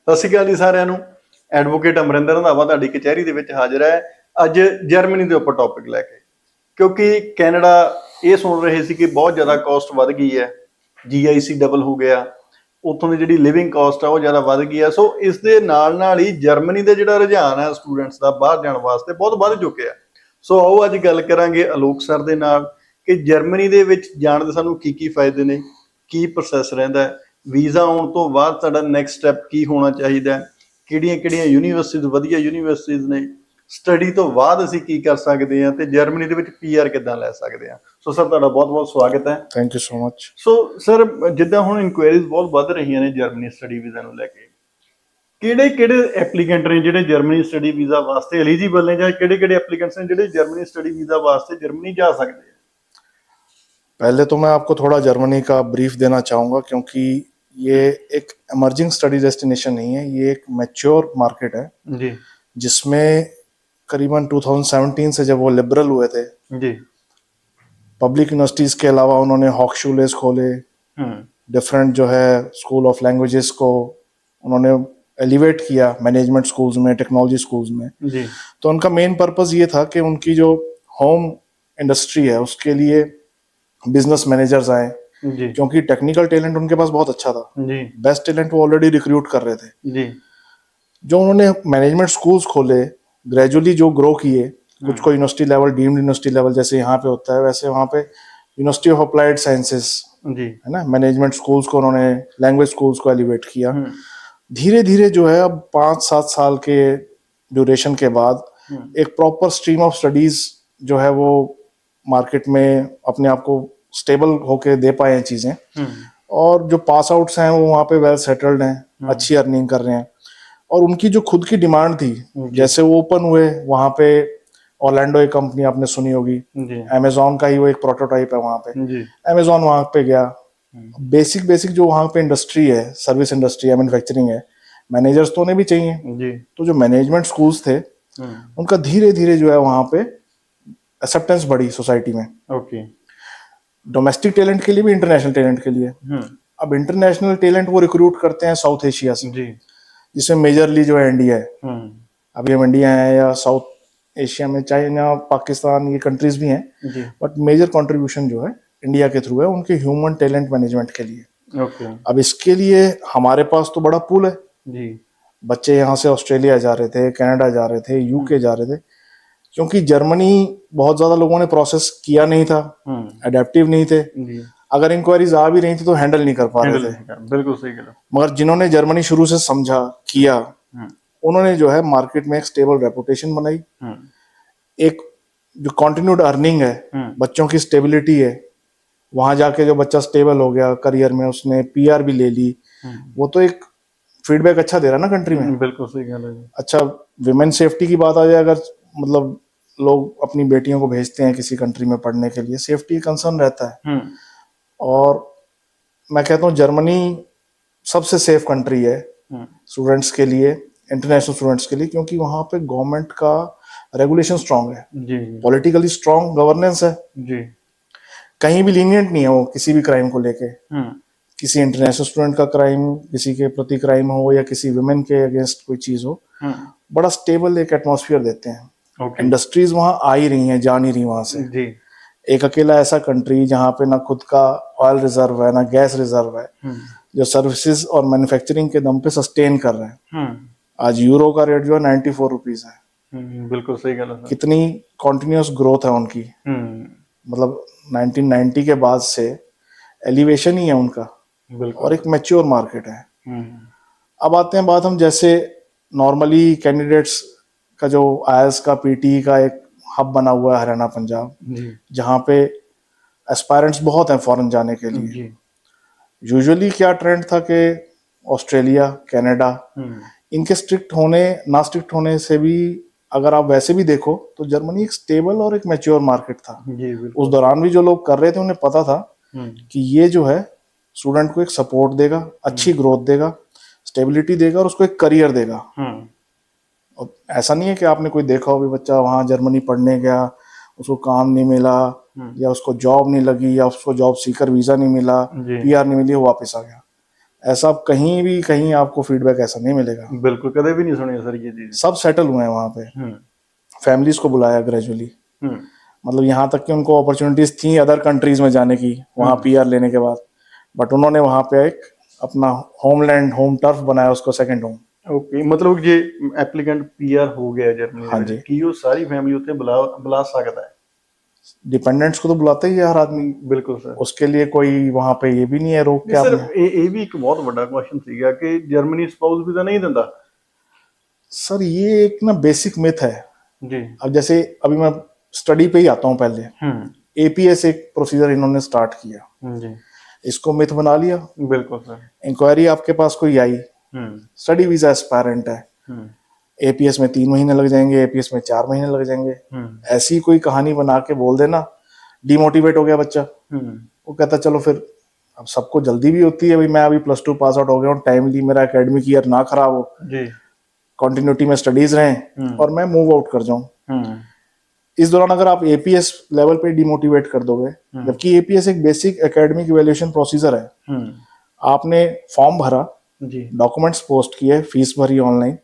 ਸਤਿ ਸ਼੍ਰੀ ਅਕਾਲ ਜੀ ਸਾਰਿਆਂ ਨੂੰ। ਐਡਵੋਕੇਟ ਅਮਰਿੰਦਰ ਰੰਧਾਵਾ ਤੁਹਾਡੀ ਕਚਹਿਰੀ ਦੇ ਵਿੱਚ ਹਾਜ਼ਰ ਹੈ ਅੱਜ ਜਰਮਨੀ ਦੇ ਉੱਪਰ ਟੌਪਿਕ ਲੈ ਕੇ, ਕਿਉਂਕਿ ਕੈਨੇਡਾ ਇਹ ਸੁਣ ਰਹੇ ਸੀ ਕਿ ਬਹੁਤ ਜ਼ਿਆਦਾ ਕਾਸਟ ਵੱਧ ਗਈ ਹੈ, GIC ਡਬਲ ਹੋ ਗਿਆ, ਉੱਥੋਂ ਦੀ ਜਿਹੜੀ ਲਿਵਿੰਗ ਕਾਸਟ ਆ ਉਹ ਜ਼ਿਆਦਾ ਵੱਧ ਗਈ ਹੈ। ਸੋ ਇਸ ਦੇ ਨਾਲ ਹੀ ਜਰਮਨੀ ਦਾ ਜਿਹੜਾ ਰੁਝਾਨ ਹੈ ਸਟੂਡੈਂਟਸ ਦਾ ਬਾਹਰ ਜਾਣ ਵਾਸਤੇ ਬਹੁਤ ਵੱਧ ਚੁੱਕਿਆ। ਸੋ ਆਓ ਅੱਜ ਗੱਲ ਕਰਾਂਗੇ ਆਲੋਕ ਸਰ ਦੇ ਨਾਲ ਕਿ ਜਰਮਨੀ ਦੇ ਵਿੱਚ ਜਾਣ ਦੇ ਸਾਨੂੰ ਕੀ ਫਾਇਦੇ ਨੇ, ਕੀ ਪ੍ਰੋਸੈਸ ਰਹਿੰਦਾ ਹੈ, ਵੀਜ਼ਾ ਆਉਣ ਤੋਂ ਬਾਅਦ ਸਾਡਾ ਨੈਕਸਟ ਸਟੈਪ ਕੀ ਹੋਣਾ ਚਾਹੀਦਾ, ਕਿਹੜੀਆਂ ਯੂਨੀਵਰਸਿਟੀਜ਼ ਵਧੀਆ ਯੂਨੀਵਰਸਿਟੀਜ਼ ਨੇ, ਸਟੱਡੀ ਤੋਂ ਬਾਅਦ ਅਸੀਂ ਕੀ ਕਰ ਸਕਦੇ ਹਾਂ ਤੇ ਜਰਮਨੀ ਦੇ ਵਿੱਚ PR ਕਿੱਦਾਂ ਲੈ ਸਕਦੇ ਹਾਂ। ਸੋ ਸਰ ਤੁਹਾਡਾ ਬਹੁਤ ਬਹੁਤ ਸਵਾਗਤ ਹੈ। Thank you so much. So sir ਜਿੱਦਾਂ ਹੁਣ ਇਨਕੁਆਇਰੀਜ਼ ਬਹੁਤ ਵੱਧ ਰਹੀਆਂ ਨੇ ਜਰਮਨੀ ਸਟੱਡੀ ਵੀਜ਼ਾ ਨੂੰ ਲੈ ਕੇ, ਕਿਹੜੇ ਐਪਲੀਕੈਂਟ ਨੇ ਜਿਹੜੇ ਜਰਮਨੀ ਸਟੱਡੀ ਵੀਜ਼ਾ ਵਾਸਤੇ ਐਲੀਜੀਬਲ ਨੇ, ਜਾਂ ਕਿਹੜੇ ਐਪਲੀਕੈਂਟਸ ਨੇ ਜਿਹੜੇ ਜਰਮਨੀ स्टडी वीजा वास्ते जर्मनी जा सकते हैं? पहले तो मैं आपको थोड़ा जर्मनी का ब्रीफ देना चाहूँगा, क्योंकि ये एक एमर्जिंग स्टडी डेस्टिनेशन नहीं है, ये एक मैच्योर मार्केट है जी, जिसमें करीबन 2017 से जब वो लिबरल हुए थे जी, पब्लिक यूनिवर्सिटीज़ के अलावा उन्होंने हॉक्शूलेस खोले, डिफरेंट जो है स्कूल ऑफ लैंग्वेजेस को उन्होंने एलिवेट किया मैनेजमेंट स्कूल्स में, टेक्नोलॉजी स्कूल्स में जी, तो उनका मेन पर्पस ये था कि उनकी जो होम इंडस्ट्री है उसके लिए बिजनेस मैनेजर्स आए, क्योंकि टेक्निकल टैलेंट उनके पास बहुत अच्छा था, बेस्ट टैलेंट वो ऑलरेडी रिक्रूट कर रहे थे जी। जो उन्होंने मैनेजमेंट स्कूल्स खोले, ग्रेजुअली जो ग्रो किए, कुछ को university level, deemed university level जैसे यहाँ पे होता है वैसे वहाँ पे यूनिवर्सिटी ऑफ अप्लाइड साइंसेस है ना, मैनेजमेंट स्कूल्स को उन्होंने, लैंग्वेज स्कूल्स को एलिवेट किया। धीरे धीरे जो है अब 5-7 साल के ड्यूरेशन के बाद एक प्रॉपर स्ट्रीम ऑफ स्टडीज जो है वो मार्केट में अपने आप को स्टेबल होके दे पाए हैं चीजें, और जो पास आउट्स हैं वो वहाँ पे वेल सेटल्ड हैं, अच्छी अर्निंग कर रहे हैं। और उनकी जो खुद की डिमांड थी, जैसे वो ओपन हुए वहाँ पे, ऑर्लैंडो एक कंपनी आपने सुनी होगी, अमेजोन का ही वो एक प्रोटोटाइप है वहाँ पे, अमेजोन वहाँ पे गया। बेसिक जो वहाँ पे इंडस्ट्री है, सर्विस इंडस्ट्री है, मैन्युफैक्चरिंग है, मैनेजर्स तो उन्हें भी चाहिए, तो जो मैनेजमेंट स्कूल्स थे उनका धीरे धीरे जो है वहाँ पे एक्सेप्टेंस बढ़ी सोसाइटी में। ओके, डोमेस्टिक टैलेंट के लिए भी, इंटरनेशनल टैलेंट के लिए। अब इंटरनेशनल टैलेंट वो रिक्रूट करते हैं साउथ एशिया से, जिसमें मेजरली जो है इंडिया है। अभी हम इंडिया है या साउथ एशिया में चाइना, पाकिस्तान, ये कंट्रीज भी हैं, बट मेजर कंट्रीब्यूशन जो है इंडिया के थ्रू है उनके ह्यूमन टैलेंट मैनेजमेंट के लिए। अब इसके लिए हमारे पास तो बड़ा पूल है जी। बच्चे यहाँ से ऑस्ट्रेलिया जा रहे थे, कनाडा जा रहे थे, UK जा रहे थे, क्योंकि जर्मनी बहुत ज्यादा लोगों ने प्रोसेस किया नहीं था, अडेप्टिव नहीं थे, अगर इंक्वायरीज आ भी रही थी तो हैंडल नहीं कर पा रहे थे। बिल्कुल सही कहा। मगर जिन्होंने जर्मनी शुरू से समझा, किया, उन्होंने जो है मार्केट में एक स्टेबल रेपुटेशन बनाई, एक जो कंटिन्यूड अर्निंग है, बच्चों की स्टेबिलिटी है, वहां जाके जो बच्चा स्टेबल हो गया करियर में, उसने PR भी ले ली, वो तो एक फीडबैक अच्छा दे रहा ना कंट्री में। बिल्कुल सही कहा। अच्छा, विमेन सेफ्टी की बात आ जाए, अगर मतलब लोग अपनी बेटियों को भेजते हैं किसी कंट्री में पढ़ने के लिए, सेफ्टी कंसर्न रहता है, और मैं कहता हूँ जर्मनी सबसे सेफ कंट्री है स्टूडेंट्स के लिए, इंटरनेशनल स्टूडेंट्स के लिए, क्योंकि वहाँ पे गवर्नमेंट का रेगुलेशन स्ट्रांग है, पॉलिटिकली स्ट्रांग गवर्नेंस है जी। कहीं भी लीनियंट नहीं है वो किसी भी क्राइम को लेके, किसी इंटरनेशनल स्टूडेंट का क्राइम, किसी के प्रति क्राइम हो या किसी विमेन के अगेंस्ट कोई चीज हो, बड़ा स्टेबल एक एटमॉस्फेयर देते हैं। इंडस्ट्रीज वहां आ ही रही हैं, जा नहीं रही वहां से जी। एक अकेला ऐसा कंट्री जहां पे ना खुद का ऑयल रिजर्व है, ना गैस रिजर्व है, जो सर्विसेज और मैन्युफैक्चरिंग के दम पे सस्टेन कर रहे हैं। आज यूरो का रेट जो है 94 रुपीज है। बिल्कुल सही गलत। कितनी कॉन्टिन्यूस ग्रोथ है उनकी, मतलब 1990 के बाद से एलिवेशन ही है उनका, और एक मैच्योर मार्केट है। अब आते हैं बात हम, जैसे नॉर्मली कैंडिडेट्स का जो IELTS का, PT का एक हब बना हुआ है हरियाणा पंजाब, जहाँ पे एस्पायरेंट्स बहुत हैं फॉरेन जाने के लिए। यूजुअली क्या ट्रेंड था कि ऑस्ट्रेलिया, कनाडा, इनके स्ट्रिक्ट होने ना स्ट्रिक्ट होने से भी, अगर आप वैसे भी देखो तो जर्मनी एक स्टेबल और एक मैच्योर मार्केट था। उस दौरान भी जो लोग कर रहे थे उन्हें पता था कि ये जो है स्टूडेंट को एक सपोर्ट देगा, अच्छी ग्रोथ देगा, स्टेबिलिटी देगा, और उसको एक करियर देगा। और ऐसा नहीं है कि आपने कोई देखा हो भी बच्चा वहां जर्मनी पढ़ने गया, उसको काम नहीं मिला, या उसको जॉब नहीं लगी, या उसको जॉब सीकर वीजा नहीं मिला, PR नहीं मिली, वो वापस आ गया। ऐसा आप कहीं आपको फीडबैक ऐसा नहीं मिलेगा। बिल्कुल, कदे भी नहीं सुनी सर ये चीज। सब सेटल हुए हैं वहाँ पे, फैमिलीज को बुलाया ग्रेजुअली, मतलब यहाँ तक कि उनको अपॉर्चुनिटीज थी अदर कंट्रीज में जाने की वहाँ पीआर लेने के बाद, बट उन्होंने वहाँ पे एक अपना होमलैंड, होम टर्फ बनाया उसको सेकंड होम। ओके, मतलब जे एप्लीकेंट पीआर हो गया जर्मनी हाँ ਦੇ जी, ਵਿੱਚ ਕੀ ਉਹ ਸਾਰੀ ਫੈਮਿਲੀ ਉੱਥੇ बुला सकता है? डिपेंडेंट्स को तो बुलाते ही है हर आदमी, बिल्कुल सर। उसके लिए कोई वहाँ पे ये भी नहीं है रोक के सर आपने। ਇਹ ਵੀ ਇੱਕ ਬਹੁਤ ਵੱਡਾ ਕੁਐਸਚਨ ਸੀਗਾ ਕਿ ਜਰਮਨੀ ਸਪਾਊਸ ਵੀਜ਼ਾ नहीं ਦਿੰਦਾ। सर ये एक ना बेसिक मिथ है। जी। अब जैसे अभी मैं स्टडी पे ही आता हूँ, पहले एपीएस एक प्रोसीजर इन्होंने स्टार्ट किया, जी। इसको मिथ बना लिया। बिल्कुल सर। इंक्वायरी आपके पास कोई आई, स्टडी वीजा एस्पायरेंट है, एपीएस में 3 महीने लग जाएंगे, एपीएस में 4 महीने लग जाएंगे, ऐसी कोई कहानी बना के बोल देना, डिमोटिवेट हो गया बच्चा। वो कहता चलो फिर, अब सबको जल्दी भी होती है, भाई मैं अभी +2 पास आउट हो गया हूँ, टाइमली मेरा एकेडमिक ईयर ना खराब हो, कंटिन्यूटी में स्टडीज रहें और मैं मूव आउट कर जाऊं। इस दौरान अगर आप एपीएस लेवल पे डिमोटिवेट कर दोगे, जबकि एपीएस एक बेसिक एकेडमिक इवैल्यूएशन प्रोसीजर है, आपने फॉर्म भरा, डॉक्यूमेंट्स पोस्ट किए, फीस भरी ऑनलाइन,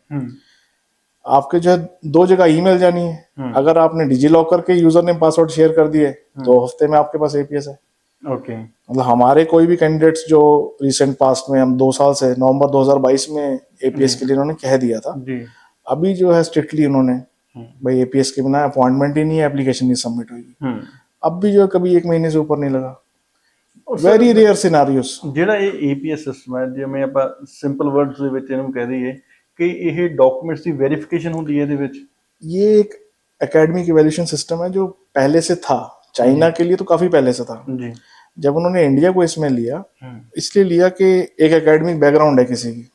आपके जो है 2 जगह ईमेल जानी है, अगर आपने डिजी लॉकर के यूजर नेम पासवर्ड शेयर कर दिए 2 हफ्ते में आपके पास एपीएस है। ओके। मतलब हमारे कोई भी कैंडिडेट्स जो रिसेंट पास्ट में, हम 2 साल से, नवंबर 2022 में एपीएस के लिए उन्होंने कह दिया था, अभी जो है स्ट्रिक्टली उन्होंने, भाई एपीएस के बिना अपॉइंटमेंट ही नहीं है, एप्लीकेशन नहीं सबमिट होगी। अब भी जो है कभी 1 महीने से ऊपर नहीं लगा। Very rare scenarios. ਜਿਹੜਾ ਇਹ ਏਪੀਐਸ ਸਿਸਟਮ ਹੈ, ਜਿਵੇਂ ਆਪਾਂ ਸਿੰਪਲ ਵਰਡਸ ਦੇ ਵਿੱਚ ਇਹਨੂੰ ਕਹਿ ਦਈਏ कि ਇਹ डॉक्यूमेंट्स की वेरिफिकेशन होती है ਇਹਦੇ ਵਿੱਚ। ये एक एकेडमिक इवैल्यूएशन सिस्टम है जो पहले से था, चाइना के लिए तो काफी पहले से था। जी। जब उन्होंने इंडिया को इसमें लिया, इसलिए लिया कि एक एकेडमिक बैकग्राउंड है किसी की।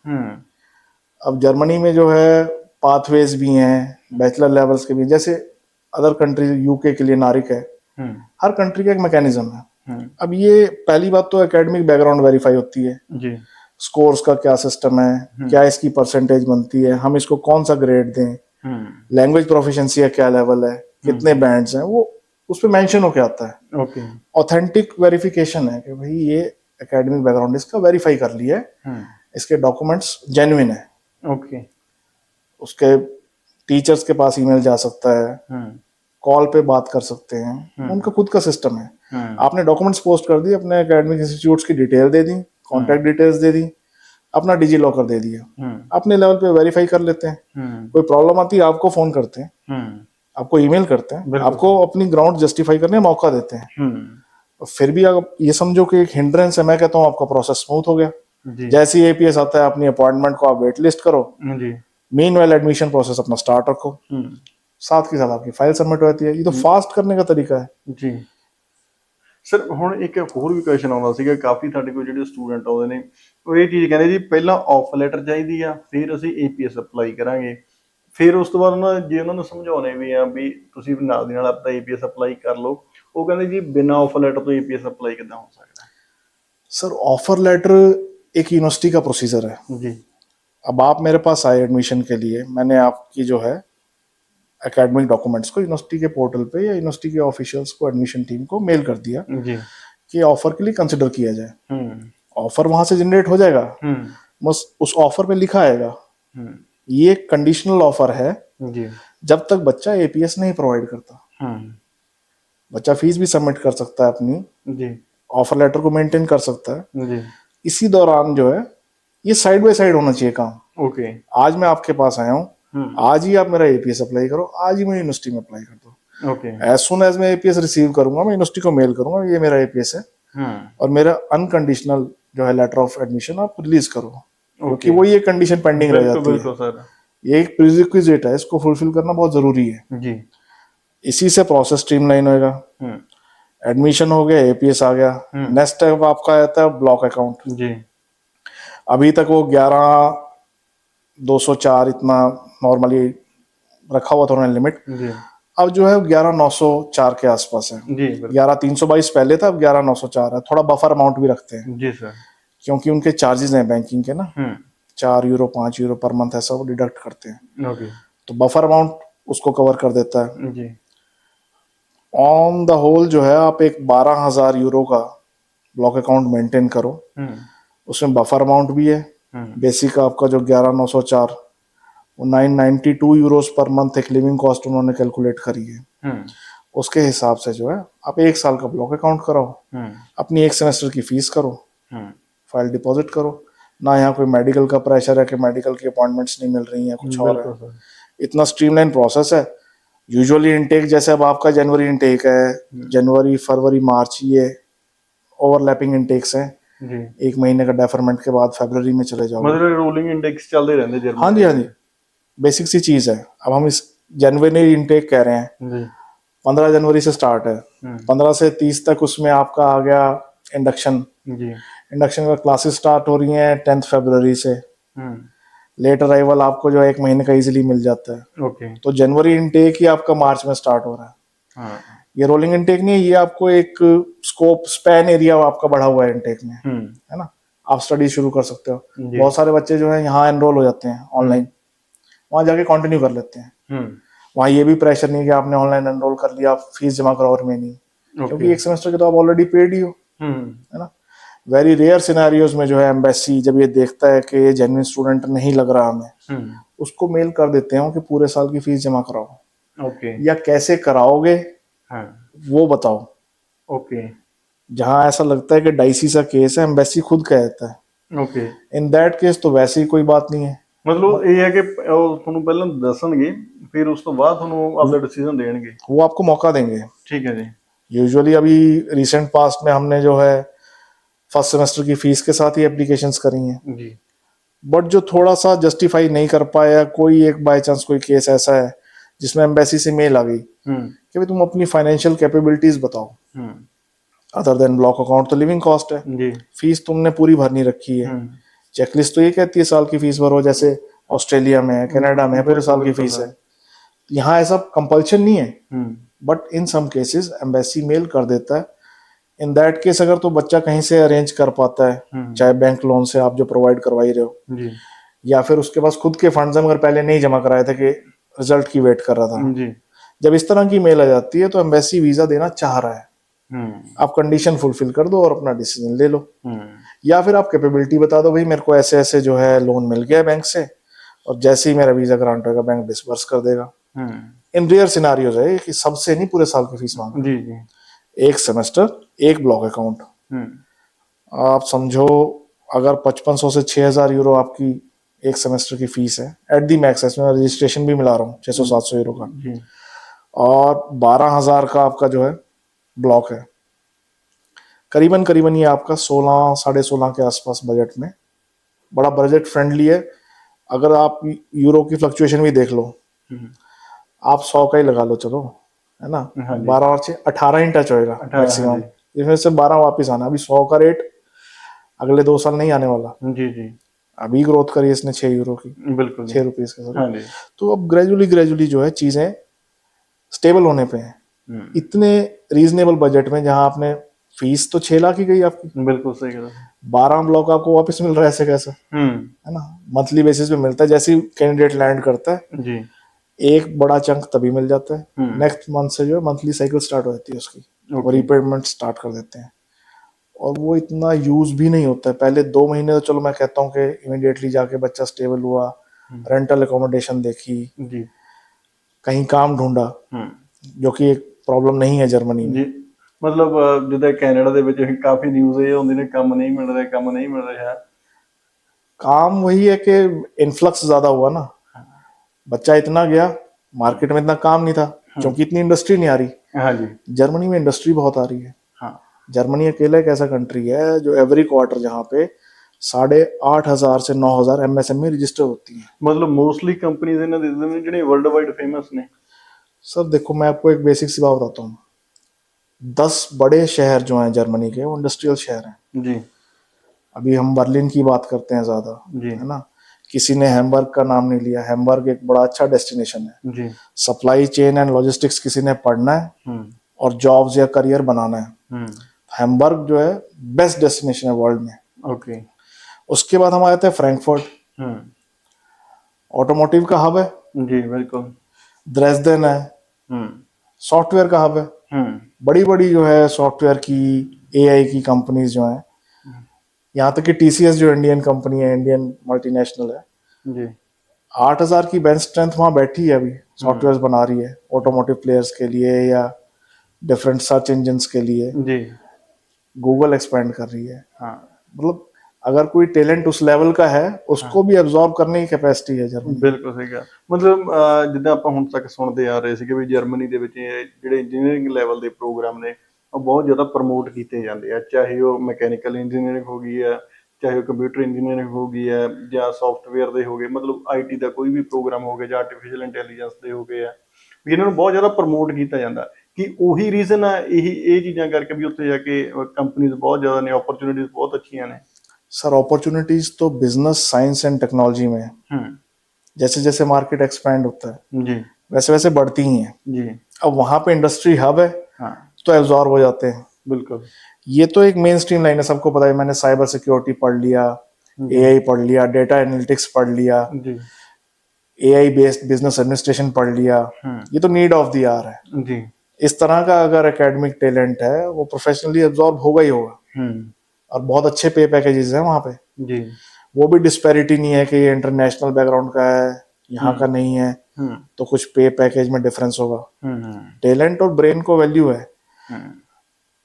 अब जर्मनी में जो है पाथवेज भी हैं, बैचलर लेवल्स के भी, जैसे अदर कंट्री यूके के लिए नारिक है, हर कंट्री का एक मैकेनिज्म है। अब ये पहली बात तो एकेडमिक बैकग्राउंड वेरीफाई होती है जी, स्कोर्स का क्या सिस्टम है, क्या इसकी परसेंटेज बनती है, हम इसको कौन सा ग्रेड दें, लैंग्वेज प्रोफिशिएंसी का क्या लेवल है, कितने बैंड्स हैं, वो उस पर मेंशन होके आता है। ओके। ऑथेंटिक वेरिफिकेशन है कि भाई ये एकेडमिक बैकग्राउंड इसका वेरीफाई कर लिया है, इसके डॉक्यूमेंट्स जेन्युइन है। ओके। उसके टीचर्स के पास ईमेल जा सकता है, कॉल पे बात कर सकते हैं, उनका खुद का सिस्टम है। आपने डॉक्यूमेंट्स पोस्ट कर दिए, अपने एकेडमिक इंस्टीट्यूट्स की डिटेल दे दी, कॉन्टैक्ट डिटेल्स दे दी, अपना डिजी लॉकर दे दिया, अपने लेवल पे वेरीफाई कर लेते हैं। कोई प्रॉब्लम आती है आपको फोन करते हैं, आपको ईमेल करते हैं, आपको अपनी ग्राउंड जस्टिफाई करने का मौका देते हैं। फिर भी आप ये समझो कि एक हिंड्रेंस है, मैं कहता हूँ आपका प्रोसेस स्मूथ हो गया। जैसे ही एपीएस आता है, अपनी अपॉइंटमेंट को आप वेट लिस्ट करो, मीनवाइल एडमिशन प्रोसेस अपना स्टार्ट रखो, साथ के साथ आपकी फाइल सबमिट हो जाती है। ये तो फास्ट करने का तरीका है जी। ਸਰ ਹੁਣ ਇੱਕ ਹੋਰ ਵੀ ਕੁਐਸਚਨ ਆਉਂਦਾ ਸੀਗਾ, ਕਾਫੀ ਸਾਡੇ ਕੋਲ ਜਿਹੜੇ ਸਟੂਡੈਂਟ ਆਉਂਦੇ ਨੇ ਉਹ ਇਹ ਚੀਜ਼ ਕਹਿੰਦੇ ਜੀ ਪਹਿਲਾਂ ਆਫਰ ਲੈਟਰ ਚਾਹੀਦੀ ਆ, ਫਿਰ ਅਸੀਂ ਏਪੀਐਸ ਅਪਲਾਈ ਕਰਾਂਗੇ, ਫਿਰ ਉਸ ਤੋਂ ਬਾਅਦ ਉਹਨਾਂ ਨੂੰ ਸਮਝਾਉਣੇ ਵੀ ਆ ਵੀ ਤੁਸੀਂ ਨਾਲ ਦੀ ਨਾਲ ਆਪਣਾ ਏਪੀਐਸ ਅਪਲਾਈ ਕਰ ਲਓ, ਉਹ ਕਹਿੰਦੇ ਜੀ ਬਿਨਾਂ ਆਫਰ ਲੈਟਰ ਤੋਂ ਏਪੀਐਸ अप्लाई कितना हो सकता है? सर ऑफर लेटर एक यूनिवर्सिटी का प्रोसीजर है जी। अब आप मेरे पास आए एडमिशन के लिए, मैंने आपकी जो है एकेडमिक डॉक्यूमेंट्स को यूनिवर्सिटी के पोर्टल पे या यूनिवर्सिटी के ऑफिशियल्स को, एडमिशन टीम को मेल कर दिया जी कि ऑफर के लिए कंसिडर किया जाए। ऑफर वहां से जनरेट हो जाएगा, बस उस ऑफर पे लिखा आएगा ये कंडीशनल ऑफर है जी, जब तक बच्चा एपीएस नहीं प्रोवाइड करता। बच्चा फीस भी सबमिट कर सकता है अपनी जी, ऑफर लेटर को मेंटेन कर सकता है जी। इसी दौरान जो है ये साइड बाय साइड होना चाहिए काम। ओके। आज मैं आपके पास आया हूँ, आज ही आप मेरा एपीएस अप्लाई करो, आज ही मैं यूनिवर्सिटी में अप्लाई कर दो। ओके। एज सुन एज मैं एपीएस रिसीव करूंगा, मैं यूनिवर्सिटी को मेल करूंगा ये मेरा एपीएस है और मेरा अनकंडीशनल जो है लेटर ऑफ एडमिशन आप रिलीज करो, क्योंकि वो ये कंडीशन पेंडिंग रह जाती है। ये एक प्रीरिक्विजिट है, इसको फुलफिल करना बहुत जरूरी है जी। इसी से प्रोसेस स्ट्रीमलाइन होएगा। एडमिशन हो गया, एपीएस आ गया, नेक्स्ट स्टेप आपका आता है ब्लॉक अकाउंट जी। अभी तक वो 11,204 इतना नॉर्मली रखा हुआ था उन्होंने लिमिट, अब जो है 11,904 के आसपास है जी। 11,322 पहले था, अब 11,904 है। थोड़ा बफर अमाउंट भी रखते हैं जी सर, क्योंकि उनके चार्जेस हैं बैंकिंग के ना, 4 यूरो 5 यूरो पर मंथ ऐसा वो डिडक्ट करते हैं। ओके। तो बफर अमाउंट उसको कवर कर देता है जी। ऑन द होल जो है आप एक 12,000 यूरो का ब्लॉक अकाउंट मेंटेन करो, उसमें बफर अमाउंट भी है। बेसिक आपका जो 11,904 वो 992 यूरोस पर मंथ एक लिविंग कॉस्ट उन्होंने कैलकुलेट करी है। उसके हिसाब से जो है आप 1 साल का ब्लॉक अकाउंट कराओ, अपनी 1 सेमेस्टर की फीस करो, फाइल डिपॉजिट करो। ना यहाँ कोई मेडिकल का प्रेशर है कि मेडिकल की अपॉइंटमेंट्स नहीं मिल रही हैं, कुछ और है। इतना स्ट्रीमलाइन प्रोसेस है। यूजुअली इनटेक जैसे अब आपका जनवरी इनटेक है, जनवरी फरवरी मार्च ये ओवरलैपिंग इनटेक्स हैं। 1 महीने का डेफरमेंट के बाद फरवरी में चले जाओ, मतलब रोलिंग इंडेक्स चलते रहते जर्मनी। हाँ जी हाँ जी, बेसिक सी चीज है। अब हम इस जनवरी इनटेक कह रहे हैं, 15 जनवरी से स्टार्ट है, 15 से 30 तक उसमें आपका आ गया इंडक्शन। इंडक्शन का क्लासेस स्टार्ट हो रही हैं 10 फरवरी से। लेट अराइवल आपको जो है 1 महीने का इजीली मिल जाता है। तो जनवरी इनटेक ही आपका मार्च में स्टार्ट हो रहा है। ये रोलिंग इनटेक नहीं है, ये आपको एक स्कोप स्पैन एरिया आपका बढ़ा हुआ है इनटेक में, है ना। आप स्टडी शुरू कर सकते हो। बहुत सारे बच्चे जो है यहाँ एनरोल हो जाते हैं ऑनलाइन, वहां जाके कंटिन्यू कर लेते हैं। वहाँ ये भी प्रेशर नहीं कि आपने ऑनलाइन एनरोल कर लिया, आप फीस जमा कराओ और में नहीं, क्योंकि 1 सेमेस्टर के तो आप ऑलरेडी पेड ही हो, है ना। वेरी रेयर सिनेरियोज में जो है एम्बेसी जब ये देखता है कि ये जेन्युइन स्टूडेंट नहीं लग रहा हमें, उसको मेल कर देते हैं कि पूरे साल की फीस जमा कराओ, या कैसे कराओगे वो बताओ। जहां ऐसा लगता है कि डाइसी सा केस है, एम्बेसी खुद कह देता है। इन दैट केस तो वैसे ही कोई बात नहीं है। मतलब ये है कि ਤੁਹਾਨੂੰ ਪਹਿਲਾਂ ਦੱਸਣਗੇ, फिर उस तो बाद ਤੁਹਾਨੂੰ ਆਪਦਾ डिसीजन देंगे, वो आपको मौका देंगे। ठीक है जी। यूजुअली अभी रिसेंट पास्ट में हमने जो है फर्स्ट सेमेस्टर की फीस के साथ ही एप्लीकेशंस करी हैं जी। बट जो थोड़ा सा जस्टिफाई नहीं कर पाया, कोई एक बाय चांस कोई केस ऐसा है जिसमें एम्बेसी से मेल आ गई कि भाई तुम अपनी फाइनेंशियल कैपेबिलिटीज बताओ, अदर देन ब्लॉक अकाउंट तो लिविंग कॉस्ट है जी। फीस तुमने पूरी भरनी रखी है। चेकलिस्ट तो ये कहती है साल की फीस भरो, जैसे ऑस्ट्रेलिया में है, कनाडा में पूरे साल की फीस है। यहाँ ऐसा कंपल्शन नहीं है, but in some cases embassy mail कर देता है। इन दैट केस अगर तो बच्चा कहीं से अरेंज कर पाता है, चाहे बैंक लोन से आप जो प्रोवाइड करवा ही रहे हो जी, या फिर उसके पास खुद के फंड्स मगर पहले नहीं जमा कराए थे कि रिजल्ट की वेट कर रहा था जी। जब इस तरह की मेल आ जाती है तो एम्बेसी वीजा देना चाह रहा है, आप कंडीशन फुलफिल कर दो और अपना डिसीजन ले लो, या फिर आप कैपेबिलिटी बता दो, भाई मेरे को ऐसे ऐसे जो है लोन मिल गया बैंक से और जैसे ही मेरा वीजा ग्रांट होगा बैंक डिसबर्स कर देगा। इन रेयर सिनारियोज है कि सबसे नहीं पूरे साल की फीस मांग जी जी। 1 सेमेस्टर 1 ब्लॉक अकाउंट, आप समझो अगर 5500 से 6000 यूरो आपकी 1 सेमेस्टर की फीस है एट दी मैक्स, इसमें रजिस्ट्रेशन भी मिला रहा हूँ 600-700 यूरो का, और 12,000 का आपका जो है ब्लॉक है। करीबन करीबन ये आपका 16-16.5 के आसपास बजट में, बड़ा बजट फ्रेंडली है। अगर आप यूरो की फ्लक्चुएशन भी देख लो, आप 100 का ही लगा लो, चलो है ना, 12 और 6 18 ही टच होएगा मैक्सिमम, इसमें से 12 वापस आना। अभी 100 का रेट अगले 2 साल नहीं आने वाला जी जी, अभी ग्रोथ करी इसने 6 यूरो की, बिल्कुल 6 रुपीज के। तो अब ग्रेजुअली जो है चीजें स्टेबल होने पे हैं, इतने रीजनेबल बजट में, जहां आपने फीस तो 6 लाख ही गई आपकी, बिल्कुल सही कहा, 12 ब्लॉक आपको वापस मिल रहा है, ऐसे कैसे, है ना, मंथली बेसिस पे मिलता है। जैसे कैंडिडेट लैंड करता है जी, एक बड़ा चंक तभी मिल जाता है, नेक्स्ट मंथ से जो है मंथली साइकिल स्टार्ट हो जाती है उसकी, और रीपेमेंट स्टार्ट कर देते हैं, और वो इतना यूज भी नहीं होता है। पहले 2 महीने तो चलो मैं कहता हूँ कि इमीडिएटली जाके बच्चा स्टेबल हुआ, रेंटल एकोमोडेशन देखी जी, कहीं काम ढूंढा, जो कि एक प्रॉब्लम नहीं है जर्मनी में। मतलब जिदा कनाडा ਦੇ ਵਿੱਚ ਕਾਫੀ ਨਿਊਜ਼ ਇਹ ਹੁੰਦੀ ਨੇ, ਕੰਮ ਨਹੀਂ ਮਿਲ ਰਿਹਾ। काम वही है कि इन्फ्लक्स ज्यादा हुआ ना, बच्चा इतना गया, मार्केट में इतना काम नहीं था क्योंकि इतनी इंडस्ट्री नहीं आ रही। हाँ जी, जर्मनी में इंडस्ट्री बहुत आ रही है। हाँ, जर्मनी अकेला एक ऐसा कंट्री है जो एवरी क्वार्टर जहाँ पे 8,500 से 9,000 MSME रजिस्टर होती है। मतलब मोस्टली कंपनीज इन्हां दे ਜਿਹੜੇ वर्ल्ड वाइड फेमस ने। सर देखो मैं आपको एक बेसिक सी बात बताता हूँ, 10 बड़े शहर जो हैं जर्मनी के वो इंडस्ट्रियल शहर हैं जी। अभी हम बर्लिन की बात करते हैं ज्यादा जी, है ना, किसी ने हैम्बर्ग का नाम नहीं लिया। हैम्बर्ग एक बड़ा अच्छा डेस्टिनेशन है जी। सप्लाई चेन एंड लॉजिस्टिक्स किसी ने पढ़ना है और जॉब्स या करियर बनाना है, हैम्बर्ग जो है बेस्ट डेस्टिनेशन है वर्ल्ड में। ओके, उसके बाद हम आते हैं फ्रैंकफर्ट, ऑटोमोटिव का हब है जी, बिल्कुल। ड्रेसडेन है, सॉफ्टवेयर का हब है, बड़ी बड़ी जो है सॉफ्टवेयर की AI की कंपनीज जो हैं यहाँ तक कि TCS जो इंडियन कंपनी है, इंडियन मल्टीनेशनल है, जी 8,000 की बेंच स्ट्रेंथ वहाँ बैठी है, अभी सॉफ्टवेयर बना रही है ऑटोमोटिव प्लेयर्स के लिए या डिफरेंट सर्च इंजन के लिए। जी गूगल एक्सपेंड कर रही है। हाँ मतलब अगर कोई टैलेंट उस लेवल का है, उसको भी एब्जॉर्ब करने की कैपेसिटी है जर्मनी। ਬਿਲਕੁਲ ਸਹੀ ਗੱਲ। ਮਤਲਬ ਜਿੱਦਾਂ ਆਪਾਂ ਹੁਣ ਤੱਕ ਸੁਣਦੇ ਆ ਰਹੇ ਸੀ ਕਿ ਵੀ ਜਰਮਨੀ ਦੇ ਵਿੱਚ ਇਹ ਜਿਹੜੇ ਇੰਜੀਨੀਅਰਿੰਗ ਲੈਵਲ ਦੇ ਪ੍ਰੋਗਰਾਮ ਨੇ ਉਹ ਬਹੁਤ ਜ਼ਿਆਦਾ ਪ੍ਰਮੋਟ ਕੀਤੇ ਜਾਂਦੇ ਆ, ਚਾਹੇ ਉਹ ਮਕੈਨੀਕਲ ਇੰਜੀਨੀਅਰਿੰਗ ਹੋ ਗਈ ਹੈ, ਚਾਹੇ ਉਹ ਕੰਪਿਊਟਰ ਇੰਜੀਨੀਅਰਿੰਗ ਹੋ ਗਈ ਹੈ, ਜਾਂ ਸੌਫਟਵੇਅਰ ਦੇ ਹੋ ਗਏ, ਮਤਲਬ IT ਦਾ ਕੋਈ ਵੀ ਪ੍ਰੋਗਰਾਮ ਹੋ ਗਿਆ, ਜਾਂ ਆਰਟੀਫਿਸ਼ੀਅਲ ਇੰਟੈਲੀਜੈਂਸ ਦੇ ਹੋ ਗਏ ਆ, ਵੀ ਇਹਨਾਂ ਨੂੰ ਬਹੁਤ ਜ਼ਿਆਦਾ ਪ੍ਰਮੋਟ ਕੀਤਾ ਜਾਂਦਾ। ਕਿ ਉਹੀ ਰੀਜ਼ਨ ਆ ਇਹ ਚੀਜ਼ਾਂ ਕਰਕੇ ਵੀ ਉੱਥੇ ਜਾ ਕੇ ਕੰਪਨੀਜ਼ ਬਹੁਤ ਜ਼ਿਆਦਾ ਨੇ, ਓਪਰਚੁਨਿਟੀਜ਼ बहुत अच्छी ਨੇ। सर अपॉर्चुनिटीज तो बिजनेस, साइंस एंड टेक्नोलॉजी में है। जैसे जैसे मार्केट एक्सपैंड होता है जी वैसे वैसे बढ़ती ही है जी। अब वहां पे इंडस्ट्री हब है, हाँ तो एब्जॉर्ब हो जाते हैं। बिल्कुल। ये तो एक मेन स्ट्रीम लाइन है, सबको पता है। मैंने साइबर सिक्योरिटी पढ़ लिया, AI पढ़ लिया, डेटा एनालिटिक्स पढ़ लिया, जी AI बेस्ड बिजनेस एडमिनिस्ट्रेशन पढ़ लिया। ये तो नीड ऑफ द आवर है जी। इस तरह का अगर एकेडमिक टैलेंट है वो प्रोफेशनली एब्जॉर्ब होगा ही होगा। और बहुत अच्छे पे पैकेजेस हैं वहाँ पे जी। वो भी डिस्पैरिटी नहीं है कि ये इंटरनेशनल बैकग्राउंड का है, यहाँ का नहीं है, तो कुछ पे पैकेज में डिफरेंस होगा। टैलेंट और ब्रेन को वैल्यू है।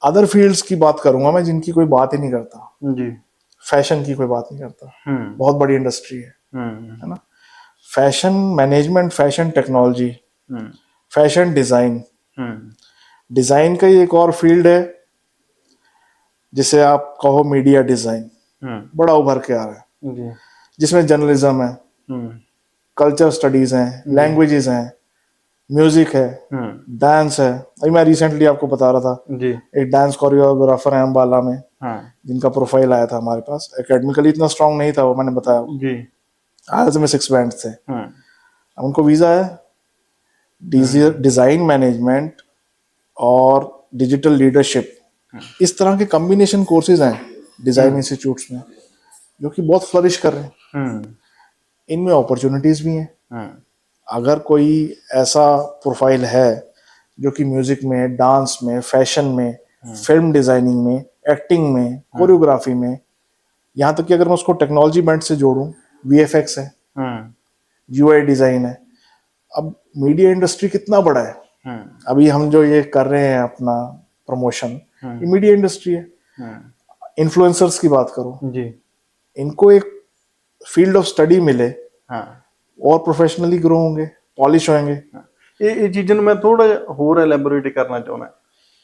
अदर फील्ड्स की बात करूंगा मैं जिनकी कोई बात ही नहीं करता जी। फैशन की कोई बात नहीं करता, बहुत बड़ी इंडस्ट्री है ना। Fashion management, fashion technology, fashion design, design का ही एक और फील्ड है जिसे आप कहो मीडिया डिजाइन, बड़ा उभर के आ रहा है जी। जिसमें जर्नलिज्म है, कल्चर स्टडीज हैं, लैंग्वेजेस हैं, म्यूजिक है, डांस है। अभी मैं रिसेंटली आपको बता रहा था जी। एक डांस कोरियोग्राफर है अम्बाला में, जिनका प्रोफाइल आया था हमारे पास। एकेडमिकली इतना स्ट्रांग नहीं था वो, मैंने बताया जी। आयल्स में 6 बैंड थे। अब उनको वीजा है, डिजाइन मैनेजमेंट और डिजिटल लीडरशिप, इस तरह के कॉम्बिनेशन कोर्सेज हैं डिजाइन इंस्टीट्यूट्स में जो कि बहुत फ्लरिश कर रहे हैं। इनमें अपॉर्चुनिटीज भी हैं। अगर कोई ऐसा प्रोफाइल है जो कि म्यूजिक में, डांस में, फैशन में, फिल्म डिजाइनिंग में, एक्टिंग में, कोरियोग्राफी में, यहाँ तक कि अगर मैं उसको टेक्नोलॉजी बैंड से जोड़ूं, VFX है, UI डिजाइन है। अब मीडिया इंडस्ट्री कितना बड़ा है, अभी हम जो ये कर रहे हैं अपना प्रमोशन, ये मीडिया इंडस्ट्री है। इन्फ्लुएंसर्स की बात करो जी, इनको एक फील्ड ऑफ स्टडी मिले और प्रोफेशनली ग्रो होंगे, पॉलिश होंगे। ਇਹ ਚੀਜ਼ਾਂ ਨੂੰ ਮੈਂ ਥੋੜਾ ਜਿਹਾ ਹੋਰ ਐਲੈਬੋਰੇਟ ਕਰਨਾ ਚਾਹੁੰਦਾ।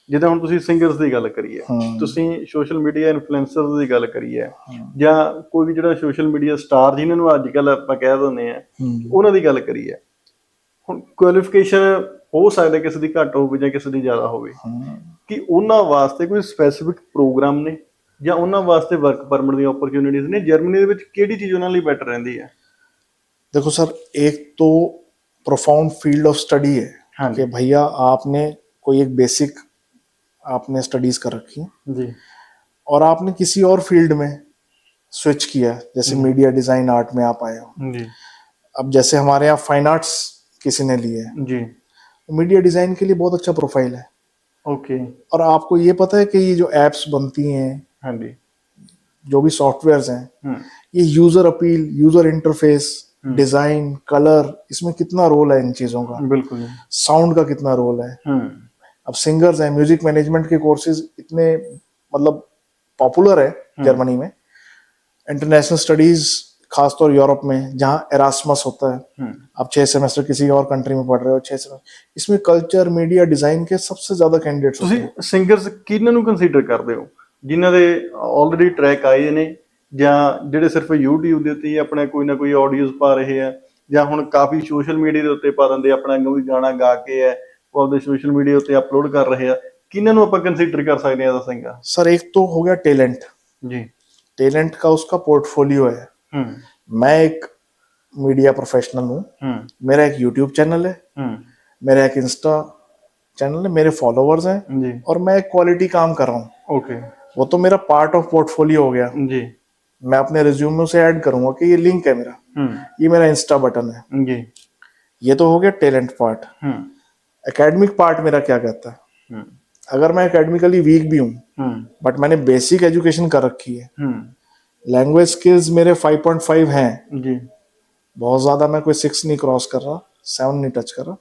ਜਿੱਦਾਂ ਹੁਣ ਤੁਸੀਂ ਸਿੰਗਰਸ ਦੀ ਗੱਲ ਕਰੀ ਹੈ, ਤੁਸੀਂ ਸੋਸ਼ਲ ਮੀਡੀਆ ਇਨਫਲੂਐਂਸਰਸ ਦੀ ਗੱਲ ਕਰੀ ਹੈ, ਜਾਂ ਕੋਈ ਵੀ ਜਿਹੜਾ ਸੋਸ਼ਲ ਮੀਡੀਆ ਸਟਾਰ ਜਿਨ੍ਹਾਂ ਨੂੰ ਅੱਜ ਕੱਲ ਆਪਾਂ ਕਹਿ ਦਿੰਦੇ ਆ, ਉਹਨਾਂ ਦੀ ਗੱਲ ਕਰੀ ਹੈ। ਹੁਣ ਕੁਆਲੀਫਿਕੇਸ਼ਨ ਹੋ ਸਕਦਾ ਕਿਸੇ ਦੀ ਘੱਟ ਹੋਵੇ ਜਾਂ ਕਿਸੇ ਦੀ ਜ਼ਿਆਦਾ ਹੋਵੇ, ਕਿ ਉਹਨਾਂ ਵਾਸਤੇ ਕੋਈ ਸਪੈਸੀਫਿਕ ਪ੍ਰੋਗਰਾਮ ਨੇ ਜਾਂ ਉਹਨਾਂ ਵਾਸਤੇ ਵਰਕ ਪਰਮਿਟ ਦੀਆਂ ਓਪਰਚੁਨਿਟੀਜ਼ ਨੇ ਜਰਮਨੀ ਦੇ ਵਿੱਚ, ਕਿਹੜੀ ਚੀਜ਼ ਉਹਨਾਂ ਲਈ ਬੈਟਰ ਰਹਿੰਦੀ ਹੈ? देखो सर, एक तो प्रोफाउंड फील्ड ऑफ स्टडी है कि भैया आपने कोई एक बेसिक आपने स्टडीज कर रखी है जी, और आपने किसी और फील्ड में स्विच किया, जैसे मीडिया डिजाइन आर्ट में आप आए हो जी। अब जैसे हमारे यहाँ फाइन आर्ट्स किसी ने लिए जी, तो मीडिया डिजाइन के लिए बहुत अच्छा प्रोफाइल है। ओके। और आपको ये पता है कि ये जो एप्स बनती हैं, हाँ जी, जो भी सॉफ्टवेयर्स हैं, ये user appeal, user interface, design, colour, इसमें कितना रोल है इन चीजों का। बिल्कुल। साउंड का कितना रोल है। अब सिंगर्स हैं, म्यूजिक मैनेजमेंट के कोर्सेज इतने मतलब पॉपुलर है जर्मनी में। इंटरनेशनल स्टडीज खासतौर यूरोप में जहाँ एरास्मस होता है, आप 6 सेमेस्टर किसी और कंट्री में पढ़ रहे हो, 6 सेमेस्टर, इसमें कल्चर, मीडिया, डिजाइन के सबसे ज्यादा कैंडिडेट्स होते हैं। ਤੁਸੀਂ ਸਿੰਗਰਸ ਕਿਹਨਾਂ ਨੂੰ ਕੰਸੀਡਰ ਕਰਦੇ ਹੋ, ਜਿਨ੍ਹਾਂ ਦੇ ਆਲਰੇਡੀ ਟਰੈਕ ਆਏ ਨੇ, ਜਾਂ ਜਿਹੜੇ ਸਿਰਫ YouTube ਦੇ ਉੱਤੇ ਹੀ ਆਪਣਾ ਕੋਈ ਨਾ ਕੋਈ ਆਡੀਓਜ਼ ਪਾ ਰਹੇ ਆ, ਜਾਂ ਹੁਣ ਕਾਫੀ ਸੋਸ਼ਲ ਮੀਡੀਆ ਦੇ ਉੱਤੇ ਪਾ ਦਿੰਦੇ ਆਪਣਾ ਕੋਈ ਗਾਣਾ ਗਾ ਕੇ ਹੈ ਉਹ ਆਪਦੇ ਸੋਸ਼ਲ ਮੀਡੀਆ ਉੱਤੇ ਅਪਲੋਡ ਕਰ ਰਹੇ ਆ, ਕਿਹਨਾਂ ਨੂੰ ਆਪਾਂ ਕੰਸੀਡਰ ਕਰ ਸਕਦੇ ਹਾਂ ਐਜ਼ ਅ ਸਿੰਗਰ? सर एक तो हो गया टैलेंट। जी, टैलेंट का उसका पोर्टफोलियो है। मैं एक मीडिया प्रोफेशनल हूँ, मेरा एक YouTube चैनल है, मेरा एक इंस्टा चैनल है, मेरे फॉलोअर्स हैं और मैं एक क्वालिटी काम कर रहा हूँ। ओके। वो तो मेरा पार्ट ऑफ पोर्टफोलियो हो गया। जी, मैं अपने रिज्यूम में उसे ऐड करूंगा कि ये लिंक है मेरा, ये मेरा इंस्टा बटन है। जी, ये तो हो गया टैलेंट पार्ट। एकेडमिक पार्ट मेरा क्या कहता है, अगर मैं एकेडमिकली वीक भी हूँ बट मैंने बेसिक एजुकेशन कर रखी है, लैंग्वेज स्किल्स मेरे 5.5 हैं, जी बहुत ज़्यादा मैं कोई 6 नहीं क्रॉस कर रहा, 7 नहीं टच कर रहा,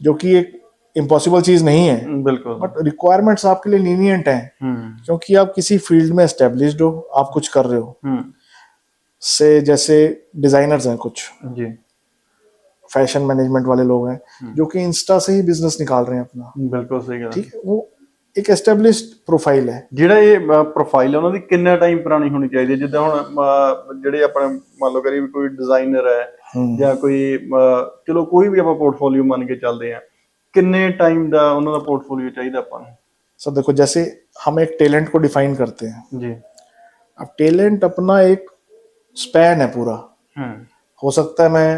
जो कि एक इम्पॉसिबल चीज़ नहीं है, बिल्कुल। बट रिक्वायरमेंट्स आपके लिए लीनियंट हैं, क्योंकि आप किसी फील्ड में एस्टेब्लिश्ड हो, आप कुछ कर रहे हो। से जैसे डिज़ाइनर्स हैं कुछ, जी फैशन मैनेजमेंट वाले लोग हैं जो कि इंस्टा से ही बिजनेस निकाल रहे हैं अपना, बिल्कुल सही गल। ठीक है, वो एक एस्टेब्लिश्ड प्रोफाइल है। ਜਿਹੜਾ ਇਹ ਪ੍ਰੋਫਾਈਲ ਹੈ ਉਹਨਾਂ ਦੀ ਕਿੰਨਾ ਟਾਈਮ ਪੁਰਾਣੀ ਹੋਣੀ ਚਾਹੀਦੀ ਹੈ? ਜਿੱਦਾਂ ਹੁਣ ਜਿਹੜੇ ਆਪਣੇ ਮੰਨ ਲਓ ਕਰੀ ਵੀ ਕੋਈ ਡਿਜ਼ਾਈਨਰ ਹੈ ਜਾਂ ਕੋਈ ਚਲੋ ਕੋਈ ਵੀ ਆਪਾਂ ਪੋਰਟਫੋਲੀਓ ਮੰਨ ਕੇ ਚੱਲਦੇ ਆ, ਕਿੰਨੇ ਟਾਈਮ ਦਾ ਉਹਨਾਂ ਦਾ ਪੋर्टफोलियो चाहिए ਆਪਾਂ ਨੂੰ? सर देखो, जैसे हम एक टैलेंट को डिफाइन करते हैं, जी अब टैलेंट अपना एक स्पैन है पूरा। हो सकता है मैं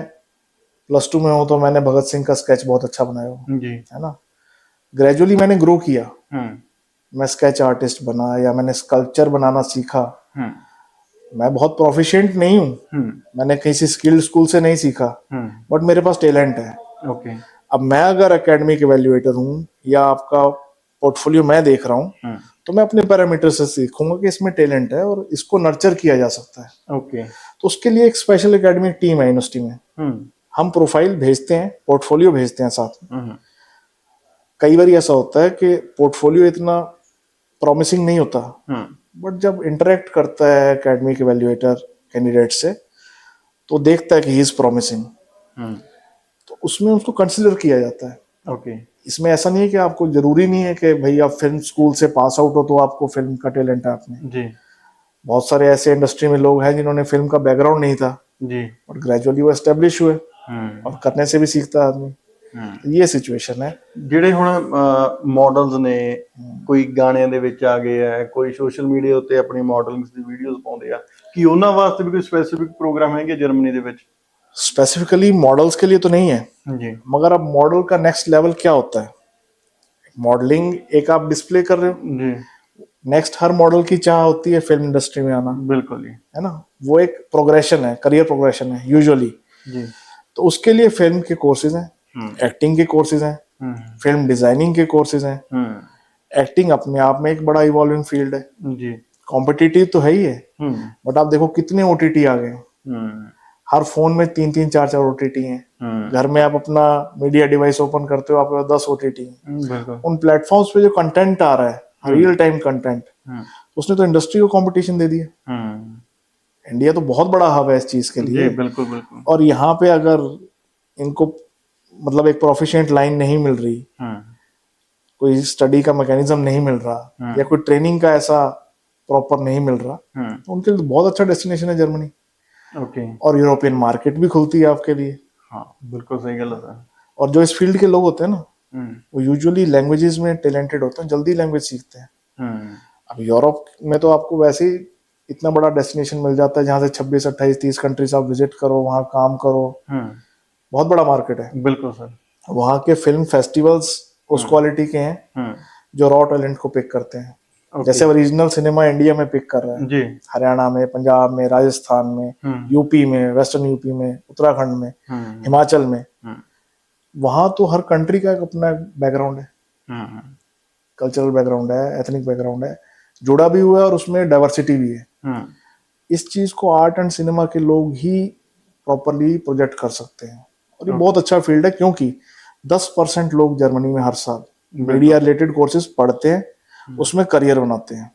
+2 में हूँ तो मैंने भगत सिंह का स्केच बहुत अच्छा बनाया हो, जी है ना, ग्रेजुअली मैंने ग्रो किया, मैं स्केच आर्टिस्ट बना या मैंने स्कल्पचर बनाना सीखा। मैं बहुत प्रोफिशिएंट नहीं हूँ, मैंने किसी स्किल्ड स्कूल से नहीं सीखा, बट मेरे पास टैलेंट है। ओके अब मैं अगर एकेडमिक इवेल्युएटर हूँ या आपका पोर्टफोलियो मैं देख रहा हूँ, तो मैं अपने पैरामीटर से सीखूंगा कि इसमें टैलेंट है और इसको नर्चर किया जा सकता है। ओके तो उसके लिए एक स्पेशल एकेडमिक टीम है यूनिवर्सिटी में, हम प्रोफाइल भेजते हैं, पोर्टफोलियो भेजते हैं साथ में। कई बार ऐसा होता है कि पोर्टफोलियो इतना प्रॉमिसिंग नहीं होता, बट जब इंटरेक्ट करता है एकेडमिक इवेल्युएटर कैंडिडेट से तो देखता है कि ही इज प्रॉमिसिंग, तो उसमें उसको कंसिडर किया जाता है। ओके इसमें ऐसा नहीं है कि आपको जरूरी नहीं है कि भाई आप फिल्म स्कूल से पास आउट हो तो आपको फिल्म का टैलेंट है आप में। जी बहुत सारे ऐसे इंडस्ट्री में लोग हैं जिन्होंने फिल्म का बैकग्राउंड नहीं था, जी और ग्रेजुअली वो एस्टेब्लिश हुए, और करने से भी सीखता है आदमी। ये सिचुएशन है। ਜਿਹੜੇ ਹੁਣ ਮਾਡਲਸ ਨੇ ਕੋਈ ਗਾਣਿਆਂ ਦੇ ਵਿੱਚ ਆ ਗਏ ਆ, ਕੋਈ ਸੋਸ਼ਲ ਮੀਡੀਆ ਉੱਤੇ ਆਪਣੀ ਮਾਡਲਿੰਗਸ ਦੀ ਵੀਡੀਓਜ਼ ਪਾਉਂਦੇ ਆ, ਕਿ ਉਹਨਾਂ ਵਾਸਤੇ ਵੀ ਕੋਈ ਸਪੈਸੀਫਿਕ ਪ੍ਰੋਗਰਾਮ ਹੈਗੇ ਜਰਮਨੀ ਦੇ ਵਿੱਚ? स्पेसिफिकली मॉडल्स के लिए तो नहीं है, जी मगर अब मॉडल का नेक्स्ट लेवल क्या होता है, मॉडलिंग एक आप डिस्प्ले कर रहे हो, जी नेक्स्ट हर मॉडल की चाह होती है फिल्म इंडस्ट्री में आना, बिल्कुल जी है ना, वो एक प्रोग्रेशन है, करियर प्रोग्रेशन है यूजुअली। जी तो उसके लिए फिल्म के कोर्सेज हैं, एक्टिंग के कोर्सेज हैं, फिल्म डिजाइनिंग के कोर्सेज हैं। एक्टिंग अपने आप में एक बड़ा इवॉल्विंग फील्ड है, जी कॉम्पिटिटिव तो है ही है, बट आप देखो कितने ओटीटी आ गए, हर फोन में 3-3 4-4 ओटीटी हैं, घर में आप अपना मीडिया डिवाइस ओपन करते हो, आपके पास 10 ओटीटी हैं। उन प्लेटफॉर्म्स पे जो कंटेंट आ रहा है, रियल टाइम कंटेंट, उसने तो इंडस्ट्री को कंपटीशन दे दिया। इंडिया तो बहुत बड़ा हब है इस चीज के लिए। बिल्कुल बिल्कुल। और यहाँ पे अगर इनको मतलब एक प्रोफिशिएंट लाइन नहीं मिल रही, कोई स्टडी का मैकेनिज्म नहीं मिल रहा, या कोई ट्रेनिंग का ऐसा प्रॉपर नहीं मिल रहा, तो उनके लिए बहुत अच्छा डेस्टिनेशन है जर्मनी। ओके और यूरोपियन मार्केट भी खुलती है आपके लिए। हाँ बिल्कुल सही गल है। और जो इस फील्ड के लोग होते हैं ना, वो यूजुअली लैंग्वेजेस में टैलेंटेड होते हैं, जल्दी लैंग्वेज सीखते हैं। अब यूरोप में तो आपको वैसे ही इतना बड़ा डेस्टिनेशन मिल जाता है जहाँ से 26, 28, 30 कंट्रीज आप विजिट करो, वहाँ काम करो, बहुत बड़ा मार्केट है। बिल्कुल सर। वहाँ के फिल्म फेस्टिवल्स उस क्वालिटी के हैं जो रॉ टैलेंट को पिक करते हैं। जैसे ओरिजिनल सिनेमा इंडिया में पिक कर रहा है जी, हरियाणा में, पंजाब में, राजस्थान में, यूपी में, वेस्टर्न यूपी में, उत्तराखंड में, हिमाचल में, वहां तो हर कंट्री का एक अपना बैकग्राउंड है, कल्चरल बैकग्राउंड है, एथनिक बैकग्राउंड है, जुड़ा भी हुआ है, और उसमें डाइवर्सिटी भी है। इस चीज को आर्ट एंड सिनेमा के लोग ही प्रॉपरली प्रोजेक्ट कर सकते हैं, और ये बहुत अच्छा फील्ड है, क्योंकि 10% लोग जर्मनी में हर साल मीडिया रिलेटेड कोर्सेज पढ़ते हैं, उसमें करियर बनाते हैं।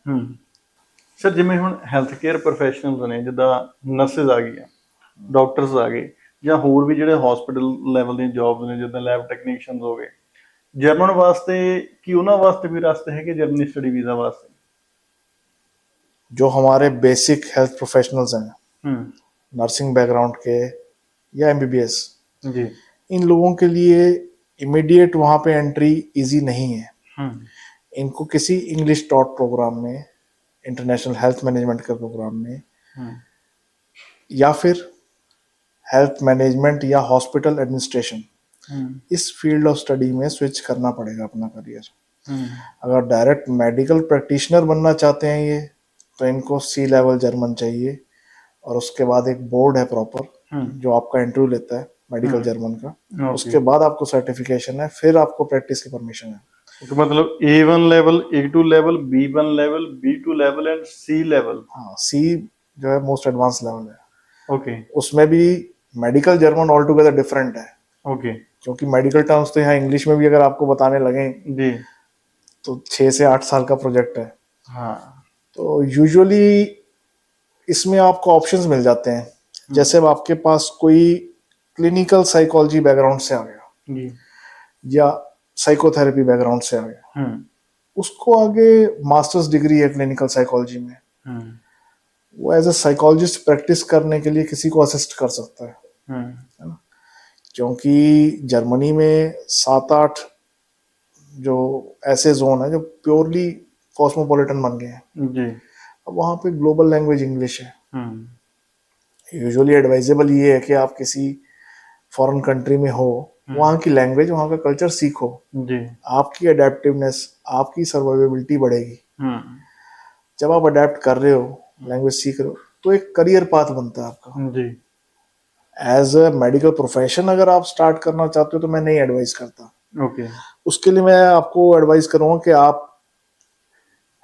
सर जिमें हुण हैल्थ केयर प्रोफैशनल्स ने, जिद्दां नर्सिस आ गई, डॉक्टर्स आ गए, ਜਾਂ ਹੋਰ ਵੀ ਜਿਹੜੇ ਹਸਪੀਟਲ ਲੈਵਲ ਦੀਆਂ ਜੌਬਸ ਨੇ, ਜਿੱਦਾਂ ਲੈਬ ਟੈਕਨੀਸ਼ੀਅਨਸ ਹੋ ਗਏ, ਜਰਮਨ ਵਾਸਤੇ ਕੀ ਉਹਨਾਂ ਵਾਸਤੇ ਵੀ ਰਸਤੇ ਹੈਗੇ ਜਰਮਨੀ ਸਟੱਡੀ ਵੀਜ਼ਾ ਵਾਸਤੇ? जो हमारे बेसिक हेल्थ प्रोफेशनल्स हैं, नर्सिंग बैकग्राउंड के या एमबीबीएस जी, इन लोगों के लिए इमीडिएट वहाँ पे एंट्री इजी नहीं है। इनको किसी इंग्लिश टॉट प्रोग्राम में, इंटरनेशनल हेल्थ मैनेजमेंट के प्रोग्राम में, या फिर हेल्थ मैनेजमेंट या हॉस्पिटल एडमिनिस्ट्रेशन, इस फील्ड ऑफ स्टडी में स्विच करना पड़ेगा अपना करियर। अगर डायरेक्ट मेडिकल प्रैक्टिशनर बनना चाहते हैं ये, तो इनको सी लेवल जर्मन चाहिए, और उसके बाद एक बोर्ड है प्रॉपर जो आपका इंटरव्यू लेता है मेडिकल जर्मन का, उसके बाद आपको सर्टिफिकेशन है, फिर आपको प्रैक्टिस की परमिशन है। तो मतलब A1 level, A2 level, B1 level, B2 level and C level. हाँ, सी जो है मोस्ट एडवांस लेवल है। ओके उसमें भी medical German all together different है, ओके क्योंकि मेडिकल टर्म्स तो यहाँ इंग्लिश में भी अगर आपको बताने लगे जी तो 6 से 8 साल का प्रोजेक्ट है। हाँ तो यूजुअली इसमें आपको ऑप्शंस मिल जाते हैं, जैसे अब आपके पास कोई क्लिनिकल साइकोलॉजी बैकग्राउंड से आ गया जी या साइकोथेरेपी बैकग्राउंड से आ गया, उसको आगे मास्टर्स डिग्री है क्लिनिकल साइकोलॉजी में, हम्म वो एज ए साइकोलॉजिस्ट प्रैक्टिस करने के लिए किसी को असिस्ट कर सकता है ना। क्योंकि जर्मनी में 7-8 जो ऐसे जोन है जो प्योरली कॉस्मोपॉलिटन बन गए हैं। जी अब वहाँ पे ग्लोबल लैंग्वेज इंग्लिश है। हम्म यूजुअली एडवाइजेबल ये है कि आप किसी फॉरेन कंट्री में हो, वहाँ की लैंग्वेज, वहाँ का कल्चर सीखो, जी आपकी अडेप्टिवनेस, आपकी सर्वाइवेबिलिटी बढ़ेगी। हम्म जब आप अडेप्ट कर रहे हो, लैंग्वेज सीख रहे हो, तो एक करियर पाथ बनता है आपका। जी एज अ मेडिकल प्रोफेशन अगर आप स्टार्ट करना चाहते हो तो मैं नहीं एडवाइस करता। ओके उसके लिए मैं आपको एडवाइस करूँगा कि आप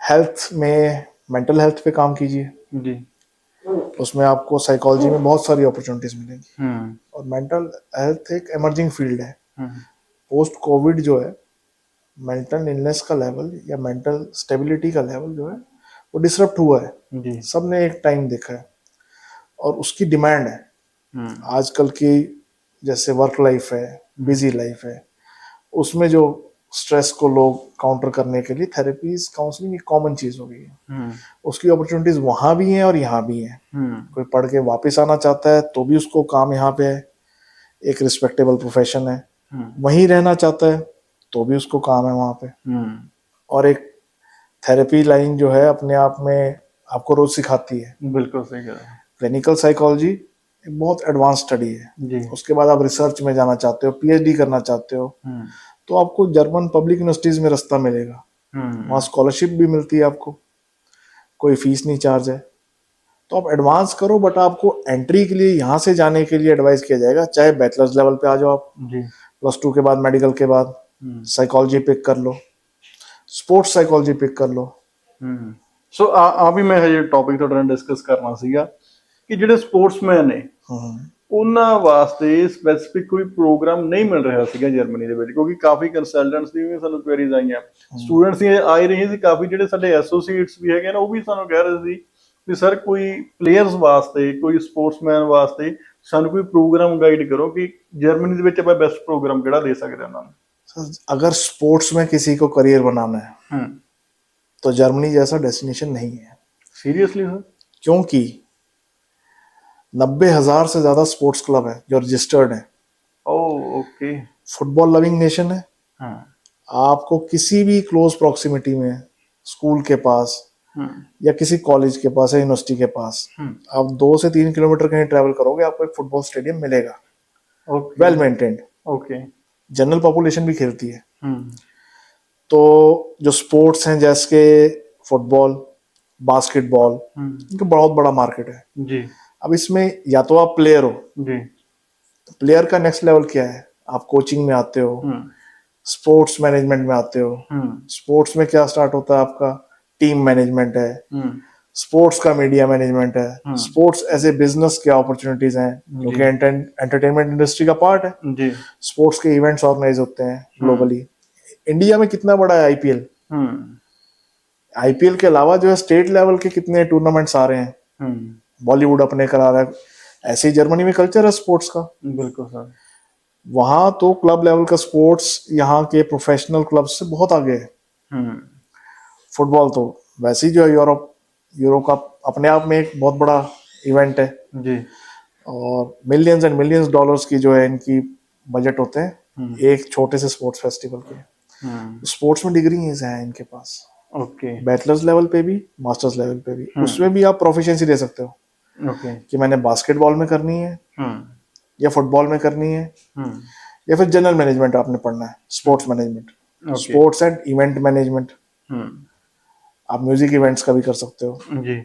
हेल्थ में, मेंटल हेल्थ पे काम कीजिए। जी उसमें आपको साइकोलॉजी में बहुत सारी अपॉर्चुनिटीज मिलेंगी। हम्म और मेंटल हेल्थ एक इमर्जिंग फील्ड है। हम्म पोस्ट कोविड जो है, मेंटल इलनेस का लेवल या मेंटल स्टेबिलिटी का लेवल जो है वो डिसरप्ट हुआ है। जी सबने एक टाइम देखा है और उसकी डिमांड है। हम्म आजकल की जैसे वर्क लाइफ है, बिजी लाइफ है, उसमें जो स्ट्रेस को लोग काउंटर करने के लिए थेरेपीज, काउंसलिंग एक कॉमन चीज हो गई है। उसकी अपॉर्चुनिटीज वहां भी हैं और यहाँ भी हैं। कोई पढ़ के वापस आना चाहता है तो भी उसको काम यहाँ पे है, एक रिस्पेक्टेबल प्रोफेशन है। वहीं रहना चाहता है तो भी उसको काम है वहाँ पे। और एक थेरेपी लाइन जो है अपने आप में आपको रोज सिखाती है। बिल्कुल सही कह रहे हैं क्लिनिकल साइकोलॉजी एक बहुत एडवांस स्टडी है। जी उसके बाद आप रिसर्च में जाना चाहते हो, पीएचडी करना चाहते हो, तो आपको जर्मन पब्लिक यूनिवर्सिटीज में रास्ता मिलेगा। वहाँ स्कॉलरशिप भी मिलती है आपको, कोई फीस नहीं चार्ज है। तो आप एडवांस करो, बट आपको एंट्री के लिए यहाँ से जाने के लिए एडवाइस किया जाएगा, चाहे बैचलर्स लेवल पे आ जाओ आप, जी +2 के बाद मेडिकल के बाद साइकोलॉजी पिक कर लो, स्पोर्ट्स साइकोलॉजी पिक कर लो। ਸੋ ਆ ਵੀ ਮੈਂ ਹਜੇ ਟੌਪਿਕ ਤੁਹਾਡੇ ਨਾਲ ਡਿਸਕਸ ਕਰਨਾ ਸੀਗਾ ਕਿ ਜਿਹੜੇ ਸਪੋਰਟਸਮੈਨ ਨੇ ਉਹਨਾਂ ਵਾਸਤੇ ਸਪੈਸੀਫਿਕ ਕੋਈ ਪ੍ਰੋਗਰਾਮ ਨਹੀਂ ਮਿਲ ਰਿਹਾ ਸੀਗਾ ਜਰਮਨੀ ਦੇ ਵਿੱਚ, ਕਿਉਂਕਿ ਕਾਫੀ ਕੰਸਲਟੈਂਟਸ ਦੀ ਵੀ ਸਾਨੂੰ ਕੁਐਰੀਜ਼ ਆਈਆਂ, ਸਟੂਡੈਂਟਸ ਦੀ ਆਏ ਰਹੇ ਸੀ ਕਾਫੀ, ਜਿਹੜੇ ਸਾਡੇ ਐਸੋਸੀਏਟਸ ਵੀ ਹੈਗੇ ਨਾ ਉਹ ਵੀ ਸਾਨੂੰ ਕਹਿ ਰਹੇ ਸੀ ਵੀ ਸਰ ਕੋਈ ਪਲੇਅਰਸ ਵਾਸਤੇ, ਕੋਈ ਸਪੋਰਟਸਮੈਨ ਵਾਸਤੇ ਸਾਨੂੰ ਕੋਈ ਪ੍ਰੋਗਰਾਮ ਗਾਈਡ ਕਰੋ ਕਿ ਜਰਮਨੀ ਦੇ ਵਿੱਚ ਆਪਾਂ ਬੈਸਟ ਪ੍ਰੋਗਰਾਮ ਕਿਹੜਾ ਦੇ ਸਕਦੇ ਉਹਨਾਂ ਨੂੰ। अगर स्पोर्ट्स में किसी को करियर बनाना है तो जर्मनी जैसा डेस्टिनेशन नहीं है। Seriously sir? क्योंकि 90,000 से ज्यादा स्पोर्ट्स क्लब है जो रजिस्टर्ड है। ओके। फुटबॉल लविंग नेशन है। आपको किसी भी क्लोज प्रॉक्सिमिटी में, स्कूल के पास या किसी कॉलेज के पास या यूनिवर्सिटी के पास, आप 2 से 3 किलोमीटर कहीं ट्रैवल करोगे, आपको एक फुटबॉल स्टेडियम मिलेगा, well maintained. Okay. General population भी खेलती है। तो जो स्पोर्ट्स हैं जैसे फुटबॉल, बास्केटबॉल, इनका बहुत बड़ा मार्केट है जी। अब इसमें या तो आप प्लेयर हो जी, तो प्लेयर का नेक्स्ट लेवल क्या है, आप कोचिंग में आते हो, स्पोर्ट्स मैनेजमेंट में आते हो। स्पोर्ट्स में क्या स्टार्ट होता है आपका, टीम मैनेजमेंट है, स्पोर्ट्स का मीडिया मैनेजमेंट है, स्पोर्ट्स एज ए बिजनेस क्या अपॉर्चुनिटीज हैं, क्योंकि एंटरटेनमेंट इंडस्ट्री का पार्ट है जी। स्पोर्ट्स के इवेंट्स ऑर्गेनाइज होते हैं ग्लोबली। इंडिया में कितना बड़ा है आईपीएल, आईपीएल के अलावा जो है स्टेट लेवल के कितने टूर्नामेंट्स आ रहे हैं, बॉलीवुड अपने करा रहा है। ऐसे ही जर्मनी में कल्चर है स्पोर्ट्स का। बिल्कुल सर। वहां तो क्लब लेवल का स्पोर्ट्स यहाँ के प्रोफेशनल क्लब से बहुत आगे है। फुटबॉल तो वैसे ही जो है यूरो का अपने आप में एक बहुत बड़ा इवेंट है जी। और मिलियंस एंड मिलियंस डॉलर्स की जो है इनकी बजट होते हैं एक छोटे से स्पोर्ट्स फेस्टिवल के। स्पोर्ट्स में डिग्रीज हैं इनके पास, ओके, बैचलर्स लेवल पे भी, मास्टर्स लेवल पे भी। उसमें भी आप प्रोफिशिएंसी दे सकते हो, ओके, कि मैंने बास्केटबॉल में करनी है या फुटबॉल में करनी है, या फिर जनरल मैनेजमेंट आपने पढ़ना है, sports management, sports and event management. आप म्यूजिक इवेंट्स का भी कर सकते हो जी।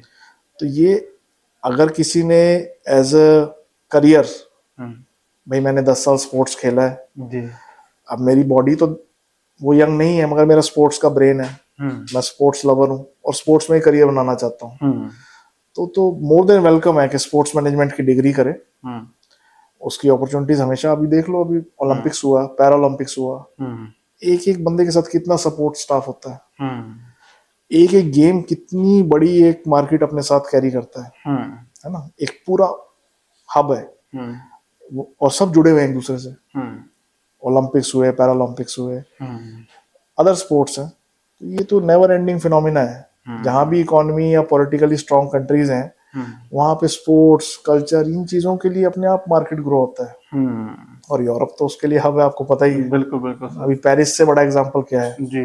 तो ये अगर किसी ने एज अ करियर, भाई मैंने 10 साल स्पोर्ट्स खेला है जी, अब मेरी बॉडी तो वो यंग नहीं है मगर मेरा स्पोर्ट्स का ब्रेन है, मैं स्पोर्ट्स लवर हूँ और स्पोर्ट्स में ही करियर बनाना चाहता हूँ, तो मोर देन वेलकम है कि स्पोर्ट्स मैनेजमेंट की डिग्री करे। उसकी अपॉर्चुनिटीज हमेशा, अभी देख लो, अभी ओलंपिक्स हुआ, पैरा ओलंपिक्स हुआ, एक एक बंदे के साथ कितना सपोर्ट स्टाफ होता है, एक एक गेम कितनी बड़ी एक मार्केट अपने साथ कैरी करता है ना, एक पूरा हब है और सब जुड़े हुए हैं एक दूसरे से। ओलंपिक्स हुए, पैरा ओलंपिक्स हुए, अदर स्पोर्ट्स हैं, तो ये तो नेवर एंडिंग फिनोमिना है। जहां भी इकोनॉमी या पॉलिटिकली स्ट्रांग कंट्रीज हैं, वहां पे स्पोर्ट्स, कल्चर, इन चीजों के लिए अपने आप मार्केट ग्रो होता है। और यूरोप तो उसके लिए हब है, आपको पता ही है। बिल्कुल बिल्कुल। अभी पेरिस से बड़ा एग्जांपल क्या है? जी।